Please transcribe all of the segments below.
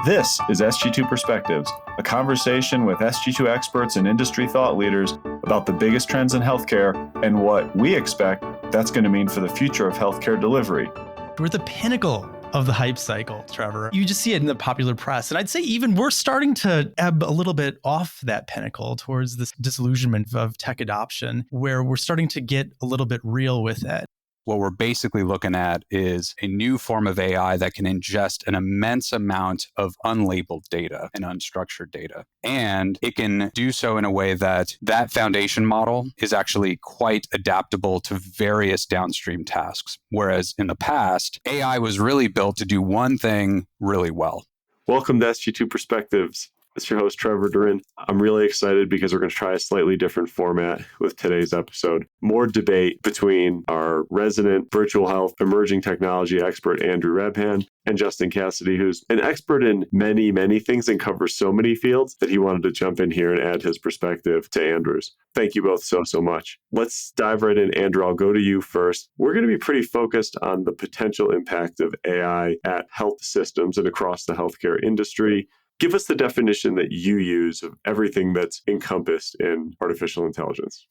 This is Sg2 Perspectives, a conversation with Sg2 experts and industry thought leaders about the biggest trends in healthcare and what we expect that's going to mean for the future of healthcare delivery. We're at the pinnacle of the hype cycle, Trevor. You just see it in the popular press. And I'd say even we're starting to ebb a little bit off that pinnacle towards this disillusionment of tech adoption, where we're starting to get a little bit real with it. What we're basically looking at is a new form of AI that can ingest an immense amount of unlabeled data and unstructured data. And it can do so in a way that that foundation model is actually quite adaptable to various downstream tasks. Whereas in the past, AI was really built to do one thing really well. Welcome to Sg2 Perspectives. It's your host, Trevor DaRin. I'm really excited because we're going to try a slightly different format with today's episode. More debate between our resident virtual health emerging technology expert, Andrew Rebhan, and Justin Cassidy, who's an expert in many, many things and covers so many fields that he wanted to jump in here and add his perspective to Andrew's. Thank you both so much. Let's dive right in. Andrew, I'll go to you first. We're going to be pretty focused on the potential impact of AI at health systems and across the healthcare industry. Give us the definition that you use of everything that's encompassed in artificial intelligence.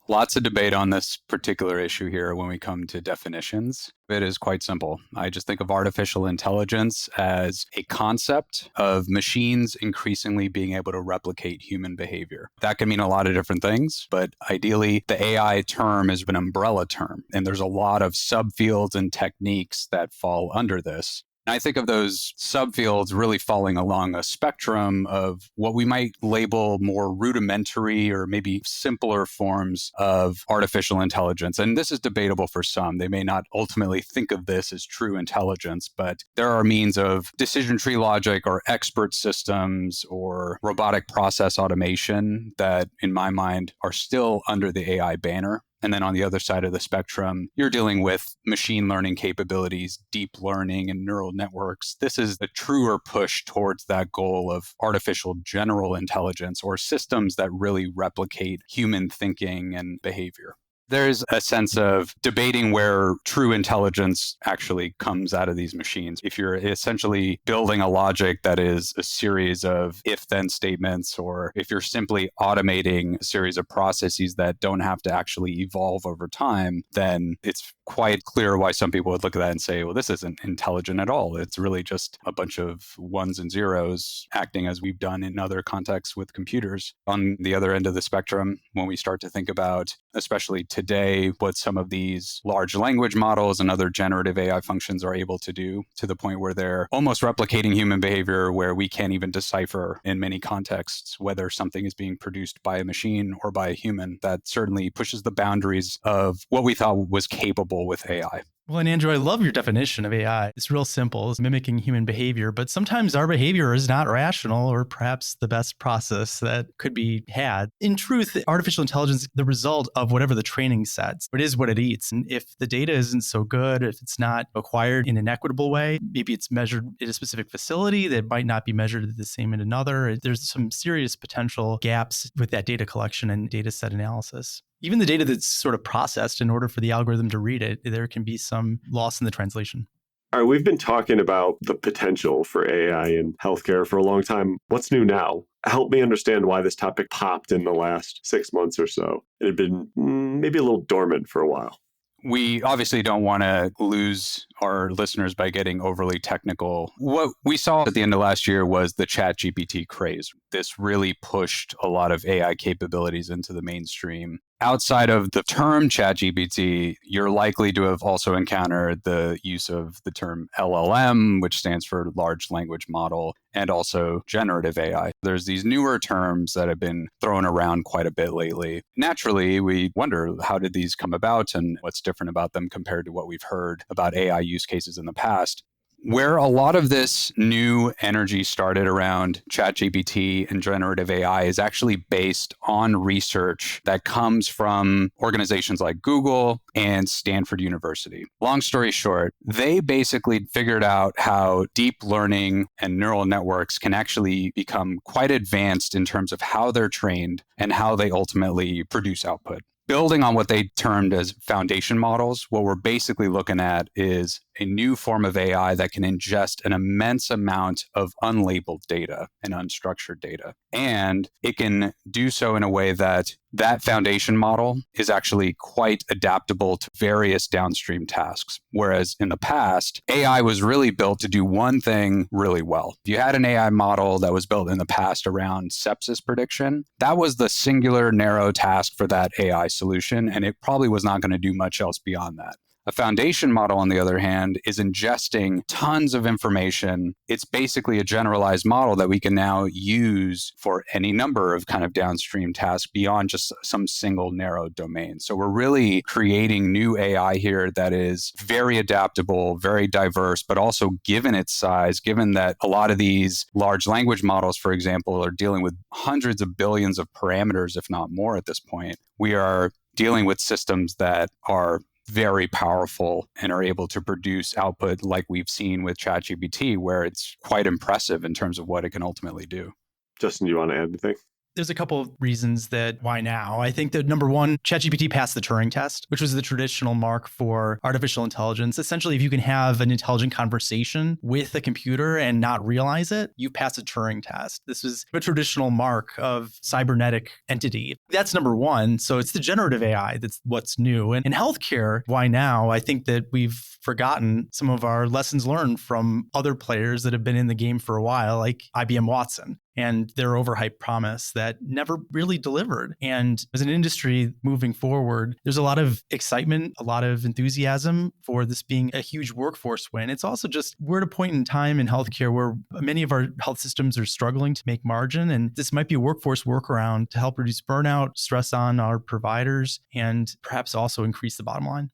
Lots of debate on this particular issue here when we come to definitions. It is quite simple. I just think of artificial intelligence as a concept of machines increasingly being able to replicate human behavior. That can mean a lot of different things, but ideally the AI term is an umbrella term, and there's a lot of subfields and techniques that fall under this. I think of those subfields really falling along a spectrum of what we might label more rudimentary or maybe simpler forms of artificial intelligence. And this is debatable for some. They may not ultimately think of this as true intelligence, but there are means of decision tree logic or expert systems or robotic process automation that, in my mind, are still under the AI banner. And then on the other side of the spectrum, you're dealing with machine learning capabilities, deep learning, and neural networks. This is a truer push towards that goal of artificial general intelligence or systems that really replicate human thinking and behavior. There's a sense of debating where true intelligence actually comes out of these machines. If you're essentially building a logic that is a series of if-then statements, or if you're simply automating a series of processes that don't have to actually evolve over time, then it's quite clear why some people would look at that and say, well, this isn't intelligent at all. It's really just a bunch of ones and zeros acting as we've done in other contexts with computers. On the other end of the spectrum, when we start to think about, especially today, what some of these large language models and other generative AI functions are able to do, to the point where they're almost replicating human behavior, where we can't even decipher in many contexts whether something is being produced by a machine or by a human. That certainly pushes the boundaries of what we thought was capable with AI. Well, and Andrew, I love your definition of AI. It's real simple. It's mimicking human behavior, but sometimes our behavior is not rational or perhaps the best process that could be had. In truth, artificial intelligence is the result of whatever the training sets. It is what it eats. And if the data isn't so good, if it's not acquired in an equitable way, maybe it's measured in a specific facility that might not be measured the same in another. There's some serious potential gaps with that data collection and data set analysis. Even the data that's sort of processed in order for the algorithm to read it, there can be some loss in the translation. All right, we've been talking about the potential for AI in healthcare for a long time. What's new now? Help me understand why this topic popped in the last 6 months or so. It had been maybe a little dormant for a while. We obviously don't want to lose our listeners by getting overly technical. What we saw at the end of last year was the ChatGPT craze. This really pushed a lot of AI capabilities into the mainstream. Outside of the term ChatGPT, you're likely to have also encountered the use of the term LLM, which stands for large language model, and also generative AI. There's these newer terms that have been thrown around quite a bit lately. Naturally, we wonder, how did these come about and what's different about them compared to what we've heard about AI use cases in the past? Where a lot of this new energy started around ChatGPT and generative AI is actually based on research that comes from organizations like Google and Stanford University. Long story short, they basically figured out how deep learning and neural networks can actually become quite advanced in terms of how they're trained and how they ultimately produce output. Building on what they termed as foundation models, what we're basically looking at is a new form of AI that can ingest an immense amount of unlabeled data and unstructured data. And it can do so in a way that that foundation model is actually quite adaptable to various downstream tasks. Whereas in the past, AI was really built to do one thing really well. If you had an AI model that was built in the past around sepsis prediction, that was the singular narrow task for that AI solution, and it probably was not going to do much else beyond that. A foundation model, on the other hand, is ingesting tons of information. It's basically a generalized model that we can now use for any number of kind of downstream tasks beyond just some single narrow domain. So we're really creating new AI here that is very adaptable, very diverse, but also given its size, given that a lot of these large language models, for example, are dealing with hundreds of billions of parameters, if not more at this point, we are dealing with systems that are very powerful and are able to produce output like we've seen with ChatGPT, where it's quite impressive in terms of what it can ultimately do. Justin, do you want to add anything? There's a couple of reasons that why now. I think that number one, ChatGPT passed the Turing test, which was the traditional mark for artificial intelligence. Essentially, if you can have an intelligent conversation with a computer and not realize it, you pass a Turing test. This is a traditional mark of cybernetic entity. That's number one. So it's the generative AI that's what's new. And in healthcare, why now? I think that we've forgotten some of our lessons learned from other players that have been in the game for a while, like IBM Watson and their overhyped promise that never really delivered. And as an industry moving forward, there's a lot of excitement, a lot of enthusiasm for this being a huge workforce win. It's also just, we're at a point in time in healthcare where many of our health systems are struggling to make margin. And this might be a workforce workaround to help reduce burnout, stress on our providers, and perhaps also increase the bottom line.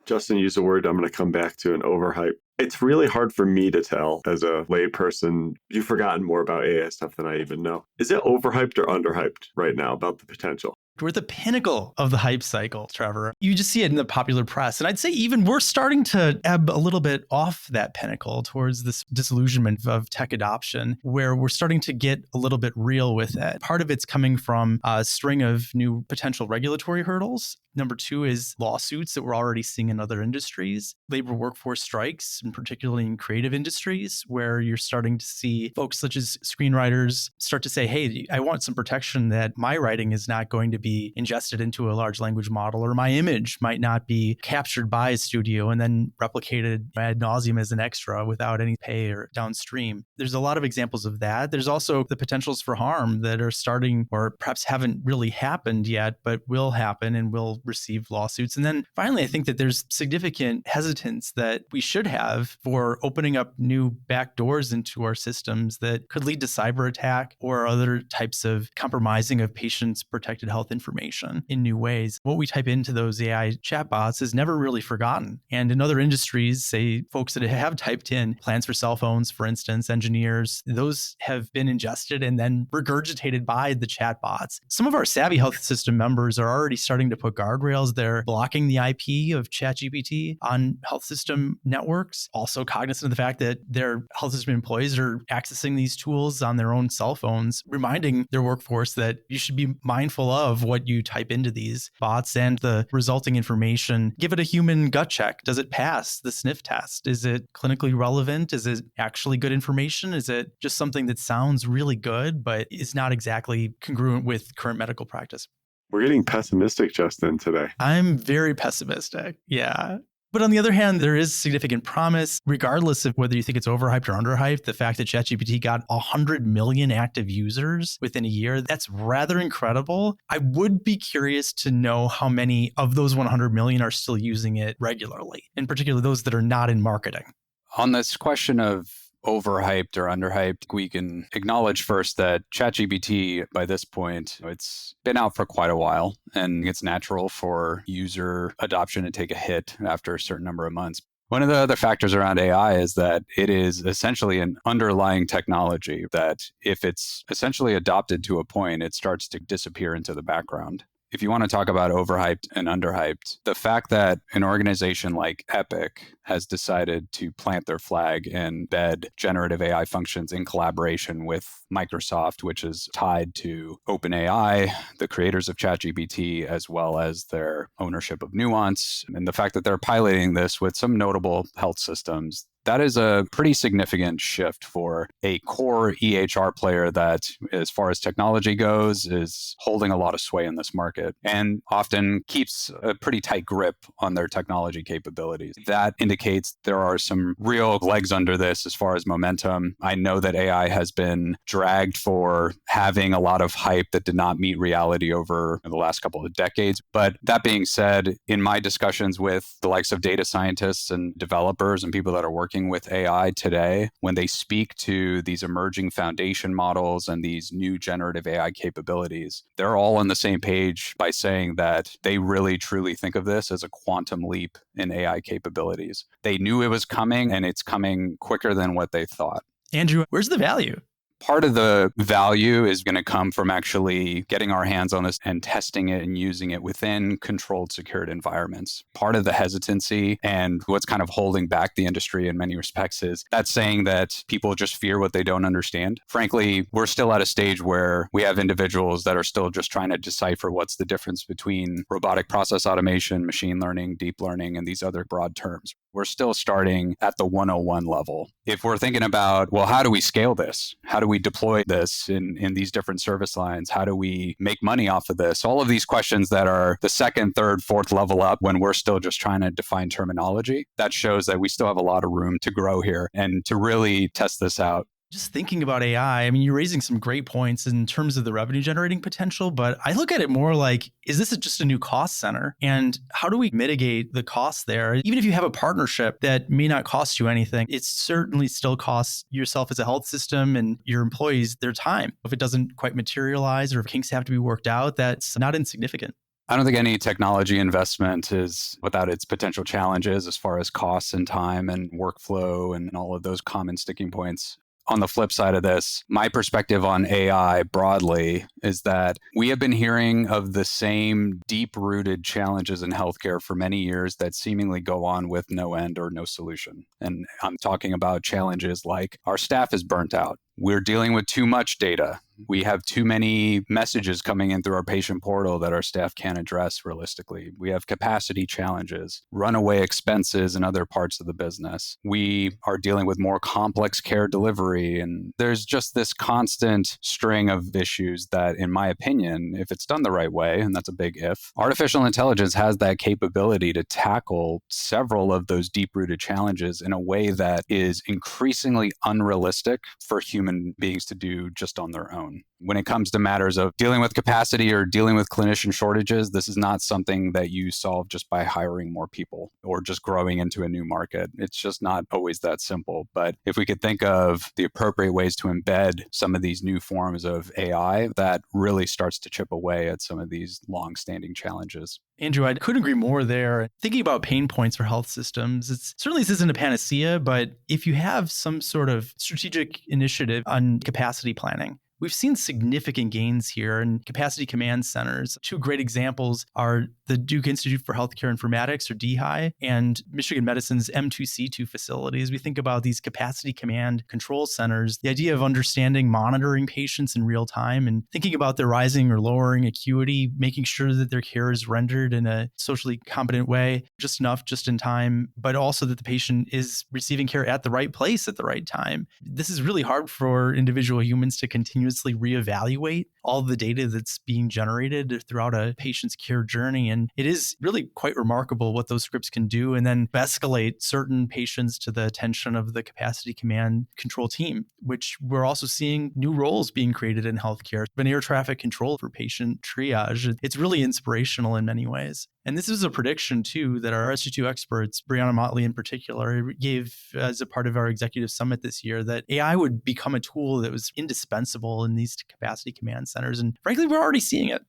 Justin used a word I'm going to come back to, an overhype. It's really hard for me to tell as a layperson. You've forgotten more about AI stuff than I even know. Is it overhyped or underhyped right now about the potential? We're at the pinnacle of the hype cycle, Trevor. You just see it in the popular press. And I'd say even we're starting to ebb a little bit off that pinnacle towards this disillusionment of tech adoption, where we're starting to get a little bit real with it. Part of it's coming from a string of new potential regulatory hurdles. Number two is lawsuits that we're already seeing in other industries, labor workforce strikes, and particularly in creative industries, where you're starting to see folks such as screenwriters start to say, hey, I want some protection that my writing is not going to be ingested into a large language model, or my image might not be captured by a studio and then replicated ad nauseum as an extra without any pay or downstream. There's a lot of examples of that. There's also the potentials for harm that are starting, or perhaps haven't really happened yet, but will happen and will receive lawsuits. And then finally, I think that there's significant hesitance that we should have for opening up new back doors into our systems that could lead to cyber attack or other types of compromising of patients' protected health information in new ways. What we type into those AI chatbots is never really forgotten. And in other industries, say folks that have typed in plans for cell phones, for instance, engineers, those have been ingested and then regurgitated by the chatbots. Some of our savvy health system members are already starting to put guardrails. They're blocking the IP of ChatGPT on health system networks, also cognizant of the fact that their health system employees are accessing these tools on their own cell phones, reminding their workforce that you should be mindful of what you type into these bots and the resulting information. Give it a human gut check. Does it pass the sniff test? Is it clinically relevant? Is it actually good information? Is it just something that sounds really good, but is not exactly congruent with current medical practice? We're getting pessimistic, Justin, today. I'm very pessimistic. Yeah. But on the other hand, there is significant promise, regardless of whether you think it's overhyped or underhyped. The fact that ChatGPT got 100 million active users within a year, that's rather incredible. I would be curious to know how many of those 100 million are still using it regularly, in particular those that are not in marketing. On this question of overhyped or underhyped, we can acknowledge first that ChatGPT, by this point, it's been out for quite a while, and it's natural for user adoption to take a hit after a certain number of months. One of the other factors around AI is that it is essentially an underlying technology that if it's essentially adopted to a point, it starts to disappear into the background. If you want to talk about overhyped and underhyped, the fact that an organization like Epic has decided to plant their flag and embed generative AI functions in collaboration with Microsoft, which is tied to OpenAI, the creators of ChatGPT, as well as their ownership of Nuance, and the fact that they're piloting this with some notable health systems, that is a pretty significant shift for a core EHR player that, as far as technology goes, is holding a lot of sway in this market and often keeps a pretty tight grip on their technology capabilities. That indicates there are some real legs under this as far as momentum. I know that AI has been dragged for having a lot of hype that did not meet reality over the last couple of decades. But that being said, in my discussions with the likes of data scientists and developers and people that are working with AI today, when they speak to these emerging foundation models and these new generative AI capabilities, they're all on the same page by saying that they really truly think of this as a quantum leap in AI capabilities. They knew it was coming, and it's coming quicker than what they thought. Andrew, where's the value? Part of the value is going to come from actually getting our hands on this and testing it and using it within controlled, secured environments. Part of the hesitancy and what's kind of holding back the industry in many respects is that saying that people just fear what they don't understand. Frankly, we're still at a stage where we have individuals that are still just trying to decipher what's the difference between robotic process automation, machine learning, deep learning, and these other broad terms. We're still starting at the 101 level. If we're thinking about, well, how do we scale this? How do we deploy this in these different service lines? How do we make money off of this? All of these questions that are the second, third, fourth level up when we're still just trying to define terminology, that shows that we still have a lot of room to grow here and to really test this out. Just thinking about AI, I mean, you're raising some great points in terms of the revenue generating potential, but I look at it more like, is this just a new cost center? And how do we mitigate the costs there? Even if you have a partnership that may not cost you anything, it certainly still costs yourself as a health system and your employees their time. If it doesn't quite materialize or if kinks have to be worked out, that's not insignificant. I don't think any technology investment is without its potential challenges as far as costs and time and workflow and all of those common sticking points. On the flip side of this, my perspective on AI broadly is that we have been hearing of the same deep-rooted challenges in healthcare for many years that seemingly go on with no end or no solution. And I'm talking about challenges like our staff is burnt out. We're dealing with too much data. We have too many messages coming in through our patient portal that our staff can't address realistically. We have capacity challenges, runaway expenses in other parts of the business. We are dealing with more complex care delivery. And there's just this constant string of issues that, in my opinion, if it's done the right way, and that's a big if, artificial intelligence has that capability to tackle several of those deep-rooted challenges in a way that is increasingly unrealistic for human beings to do just on their own. When it comes to matters of dealing with capacity or dealing with clinician shortages, this is not something that you solve just by hiring more people or just growing into a new market. It's just not always that simple. But if we could think of the appropriate ways to embed some of these new forms of AI, that really starts to chip away at some of these long-standing challenges. Andrew, I couldn't agree more there. Thinking about pain points for health systems, certainly this isn't a panacea, but if you have some sort of strategic initiative on capacity planning, we've seen significant gains here in capacity command centers. Two great examples are the Duke Institute for Healthcare Informatics, or DHI, and Michigan Medicine's M2C2 facilities. We think about these capacity command control centers, the idea of understanding, monitoring patients in real time and thinking about their rising or lowering acuity, making sure that their care is rendered in a socially competent way, just enough, just in time, but also that the patient is receiving care at the right place at the right time. This is really hard for individual humans to continuously reevaluate all the data that's being generated throughout a patient's care journey. And it is really quite remarkable what those scripts can do and then escalate certain patients to the attention of the capacity command control team, which we're also seeing new roles being created in healthcare, an air traffic control for patient triage. It's really inspirational in many ways. And this is a prediction, too, that our Sg2 experts, Brianna Motley in particular, gave as a part of our executive summit this year, that AI would become a tool that was indispensable in these capacity command centers. And frankly, we're already seeing it.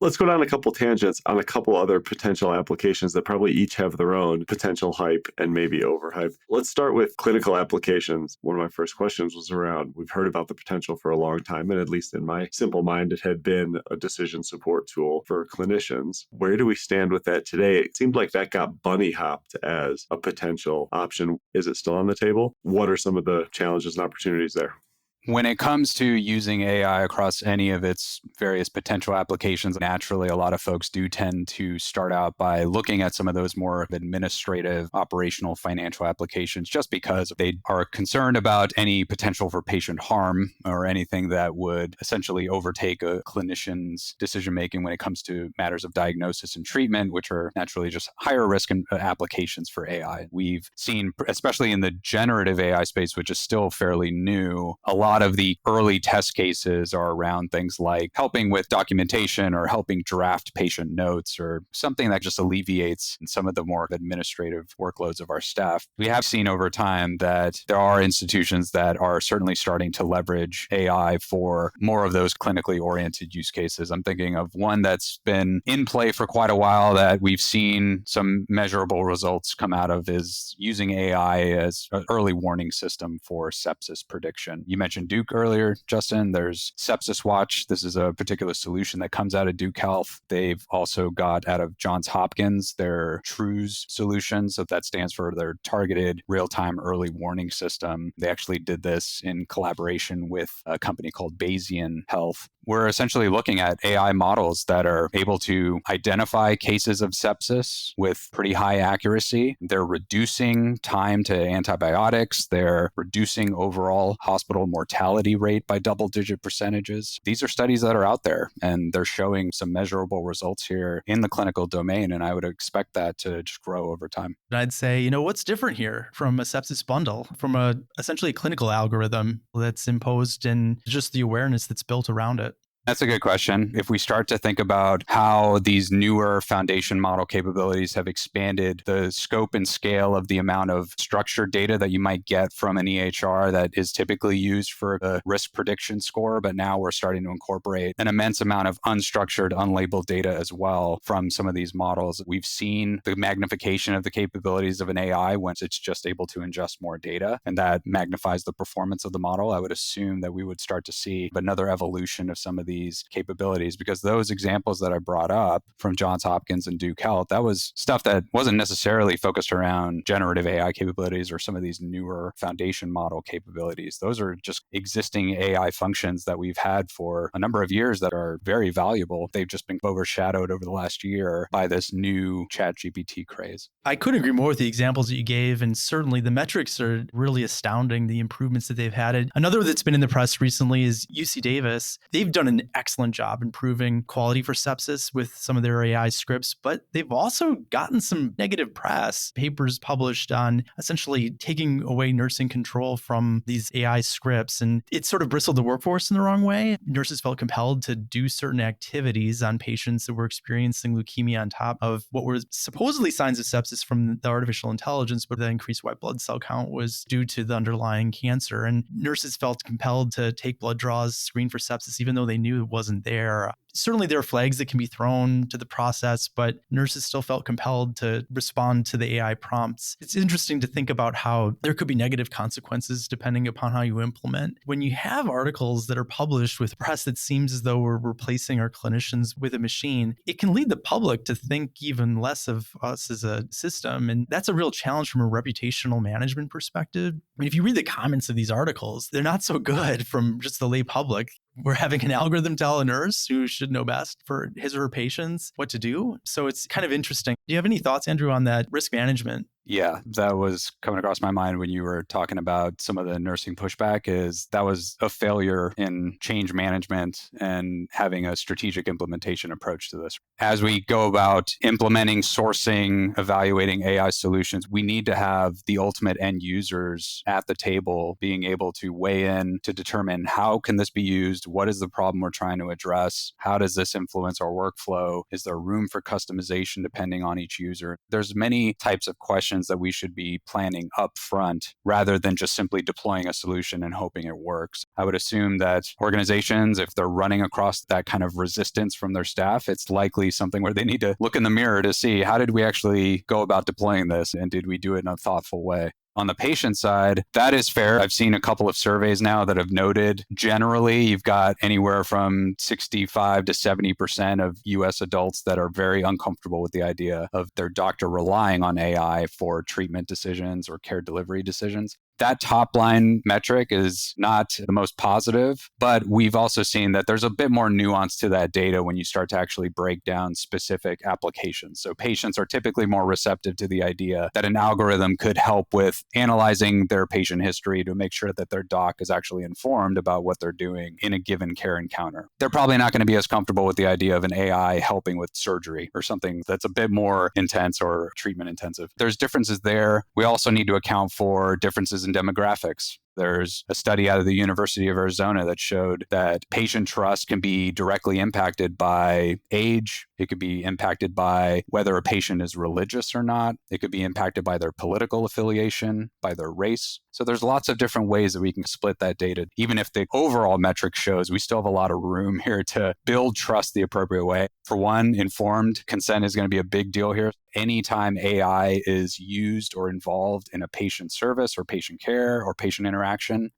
Let's go down a couple tangents on a couple other potential applications that probably each have their own potential hype and maybe overhype. Let's start with clinical applications. One of my first questions was around, we've heard about the potential for a long time, and at least in my simple mind, it had been a decision support tool for clinicians. Where do we stand with that today? It seemed like that got bunny hopped as a potential option. Is it still on the table? What are some of the challenges and opportunities there? When it comes to using AI across any of its various potential applications, naturally, a lot of folks do tend to start out by looking at some of those more administrative, operational, financial applications, just because they are concerned about any potential for patient harm or anything that would essentially overtake a clinician's decision-making when it comes to matters of diagnosis and treatment, which are naturally just higher risk applications for AI. We've seen, especially in the generative AI space, which is still fairly new, a lot of the early test cases are around things like helping with documentation or helping draft patient notes or something that just alleviates some of the more administrative workloads of our staff. We have seen over time that there are institutions that are certainly starting to leverage AI for more of those clinically oriented use cases. I'm thinking of one that's been in play for quite a while that we've seen some measurable results come out of, is using AI as an early warning system for sepsis prediction. You mentioned Duke earlier, Justin. There's Sepsis Watch. This is a particular solution that comes out of Duke Health. They've also got out of Johns Hopkins their TRUES solution. So that stands for their Targeted Real-Time Early Warning System. They actually did this in collaboration with a company called Bayesian Health. We're essentially looking at AI models that are able to identify cases of sepsis with pretty high accuracy. They're reducing time to antibiotics. They're reducing overall hospital mortality rate by double-digit percentages. These are studies that are out there, and they're showing some measurable results here in the clinical domain, and I would expect that to just grow over time. I'd say, what's different here from a sepsis bundle, from essentially a clinical algorithm that's imposed and just the awareness that's built around it? That's a good question. If we start to think about how these newer foundation model capabilities have expanded the scope and scale of the amount of structured data that you might get from an EHR that is typically used for a risk prediction score, but now we're starting to incorporate an immense amount of unstructured, unlabeled data as well from some of these models. We've seen the magnification of the capabilities of an AI once it's just able to ingest more data, and that magnifies the performance of the model. I would assume that we would start to see another evolution of some of these capabilities, because those examples that I brought up from Johns Hopkins and Duke Health, that was stuff that wasn't necessarily focused around generative AI capabilities or some of these newer foundation model capabilities. Those are just existing AI functions that we've had for a number of years that are very valuable. They've just been overshadowed over the last year by this new ChatGPT craze. I couldn't agree more with the examples that you gave, and certainly the metrics are really astounding, the improvements that they've had. Another that's been in the press recently is UC Davis. They've done an excellent job improving quality for sepsis with some of their AI scripts, but they've also gotten some negative press. Papers published on essentially taking away nursing control from these AI scripts, and it sort of bristled the workforce in the wrong way. Nurses felt compelled to do certain activities on patients that were experiencing leukemia on top of what were supposedly signs of sepsis from the artificial intelligence, but the increased white blood cell count was due to the underlying cancer. And nurses felt compelled to take blood draws, screen for sepsis, even though they knew it wasn't there. Certainly there are flags that can be thrown to the process, but nurses still felt compelled to respond to the AI prompts. It's interesting to think about how there could be negative consequences depending upon how you implement. When you have articles that are published with press that seems as though we're replacing our clinicians with a machine, it can lead the public to think even less of us as a system. And that's a real challenge from a reputational management perspective. I mean, if you read the comments of these articles, they're not so good from just the lay public. We're having an algorithm tell a nurse who should know best for his or her patients what to do. So it's kind of interesting. Do you have any thoughts, Andrew, on that risk management? Yeah, that was coming across my mind when you were talking about some of the nursing pushback. Is that was a failure in change management and having a strategic implementation approach to this. As we go about implementing, sourcing, evaluating AI solutions, we need to have the ultimate end users at the table being able to weigh in to determine how can this be used? What is the problem we're trying to address? How does this influence our workflow? Is there room for customization depending on each user? There's many types of questions decisions that we should be planning up front rather than just simply deploying a solution and hoping it works. I would assume that organizations, if they're running across that kind of resistance from their staff, it's likely something where they need to look in the mirror to see, how did we actually go about deploying this, and did we do it in a thoughtful way? On the patient side, that is fair. I've seen a couple of surveys now that have noted generally you've got anywhere from 65 to 70% of US adults that are very uncomfortable with the idea of their doctor relying on AI for treatment decisions or care delivery decisions. That top line metric is not the most positive, but we've also seen that there's a bit more nuance to that data when you start to actually break down specific applications. So patients are typically more receptive to the idea that an algorithm could help with analyzing their patient history to make sure that their doc is actually informed about what they're doing in a given care encounter. They're probably not going to be as comfortable with the idea of an AI helping with surgery or something that's a bit more intense or treatment intensive. There's differences there. We also need to account for differences in demographics. There's a study out of the University of Arizona that showed that patient trust can be directly impacted by age. It could be impacted by whether a patient is religious or not. It could be impacted by their political affiliation, by their race. So there's lots of different ways that we can split that data. Even if the overall metric shows, we still have a lot of room here to build trust the appropriate way. For one, informed consent is going to be a big deal here. Anytime AI is used or involved in a patient service or patient care or patient interaction,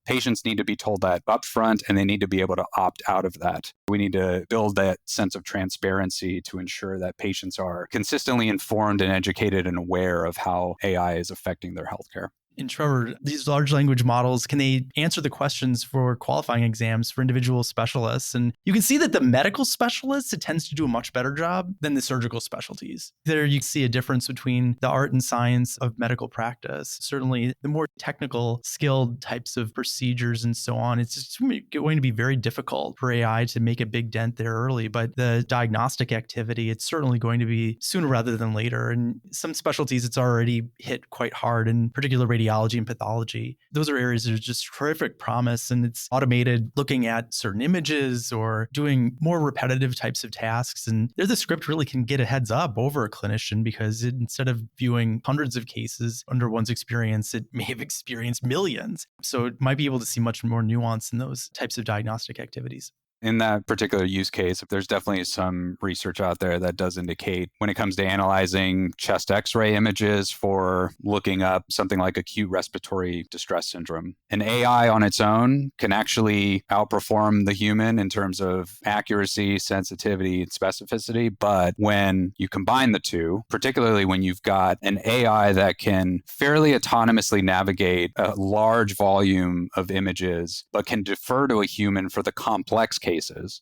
patients need to be told that upfront, and they need to be able to opt out of that. We need to build that sense of transparency to ensure that patients are consistently informed and educated and aware of how AI is affecting their healthcare. And Trevor, these large language models, can they answer the questions for qualifying exams for individual specialists? And you can see that the medical specialists, it tends to do a much better job than the surgical specialties. There you see a difference between the art and science of medical practice. Certainly, the more technical, skilled types of procedures and so on, it's just going to be very difficult for AI to make a big dent there early. But the diagnostic activity, it's certainly going to be sooner rather than later. And some specialties, it's already hit quite hard, in particular radiology and pathology. Those are areas that are just terrific promise, and it's automated looking at certain images or doing more repetitive types of tasks. And there the script really can get a heads up over a clinician, because instead of viewing hundreds of cases under one's experience, it may have experienced millions. So it might be able to see much more nuance in those types of diagnostic activities. In that particular use case, there's definitely some research out there that does indicate when it comes to analyzing chest x-ray images for looking up something like acute respiratory distress syndrome, an AI on its own can actually outperform the human in terms of accuracy, sensitivity, and specificity. But when you combine the two, particularly when you've got an AI that can fairly autonomously navigate a large volume of images, but can defer to a human for the complex cases,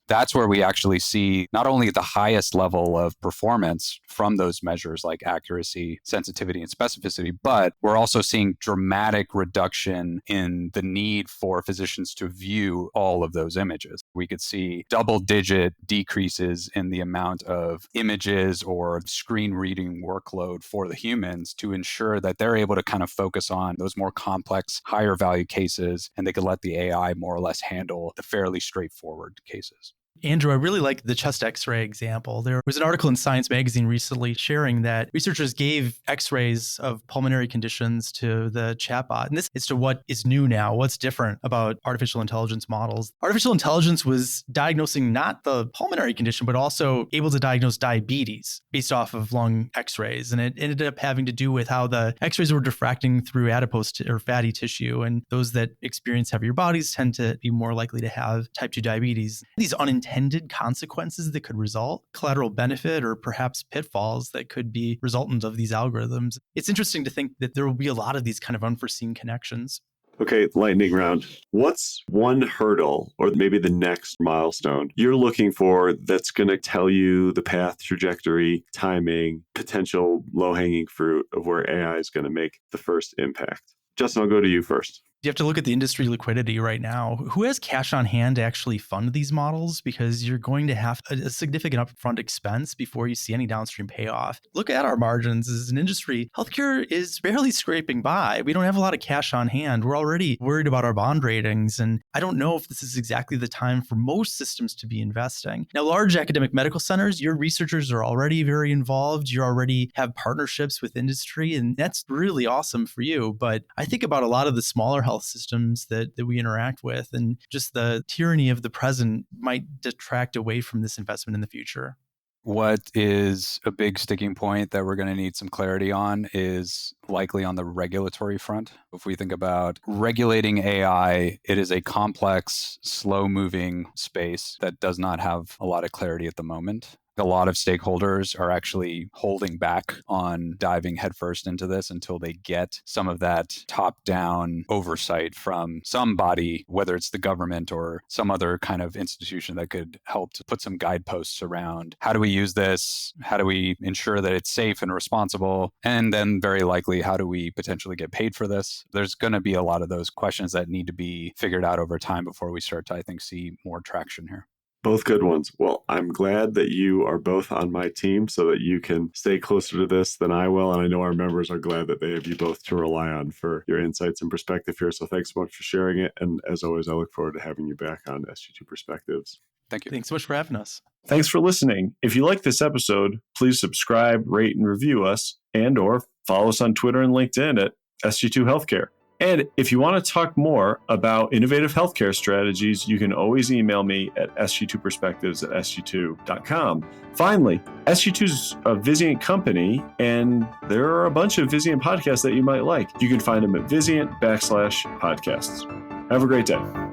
that's where we actually see not only the highest level of performance from those measures like accuracy, sensitivity, and specificity, but we're also seeing dramatic reduction in the need for physicians to view all of those images. We could see double-digit decreases in the amount of images or screen reading workload for the humans to ensure that they're able to kind of focus on those more complex, higher value cases, and they could let the AI more or less handle the fairly straightforward cases. Andrew, I really like the chest x-ray example. There was an article in Science magazine recently sharing that researchers gave x-rays of pulmonary conditions to the chatbot. And this is to what is new now, what's different about artificial intelligence models. Artificial intelligence was diagnosing not the pulmonary condition, but also able to diagnose diabetes based off of lung x-rays. And it ended up having to do with how the x-rays were diffracting through adipose or fatty tissue. And those that experience heavier bodies tend to be more likely to have type 2 diabetes. These unintended consequences that could result, collateral benefit, or perhaps pitfalls that could be resultant of these algorithms. It's interesting to think that there will be a lot of these kind of unforeseen connections. Okay, lightning round. What's one hurdle or maybe the next milestone you're looking for that's going to tell you the path, trajectory, timing, potential low-hanging fruit of where AI is going to make the first impact? Justin, I'll go to you first. You have to look at the industry liquidity right now. Who has cash on hand to actually fund these models? Because you're going to have a significant upfront expense before you see any downstream payoff. Look at our margins as an industry. Healthcare is barely scraping by. We don't have a lot of cash on hand. We're already worried about our bond ratings. And I don't know if this is exactly the time for most systems to be investing. Now, large academic medical centers, your researchers are already very involved. You already have partnerships with industry, and that's really awesome for you. But I think about a lot of the smaller health systems that we interact with, and just the tyranny of the present might detract away from this investment in the future. What is a big sticking point that we're going to need some clarity on is likely on the regulatory front. If we think about regulating AI, it is a complex, slow-moving space that does not have a lot of clarity at the moment. A lot of stakeholders are actually holding back on diving headfirst into this until they get some of that top-down oversight from some body, whether it's the government or some other kind of institution that could help to put some guideposts around how do we use this, how do we ensure that it's safe and responsible, and then very likely how do we potentially get paid for this. There's going to be a lot of those questions that need to be figured out over time before we start to, I think, see more traction here. Both good ones. Well, I'm glad that you are both on my team so that you can stay closer to this than I will. And I know our members are glad that they have you both to rely on for your insights and perspective here. So thanks so much for sharing it. And as always, I look forward to having you back on Sg2 Perspectives. Thank you. Thanks so much for having us. Thanks for listening. If you like this episode, please subscribe, rate, and review us, and or follow us on Twitter and LinkedIn at Sg2 Healthcare. And if you want to talk more about innovative healthcare strategies, you can always email me at sg2perspectives@sg2.com. Finally, Sg2 is a Vizient company, and there are a bunch of Vizient podcasts that you might like. You can find them at Vizient /podcasts. Have a great day.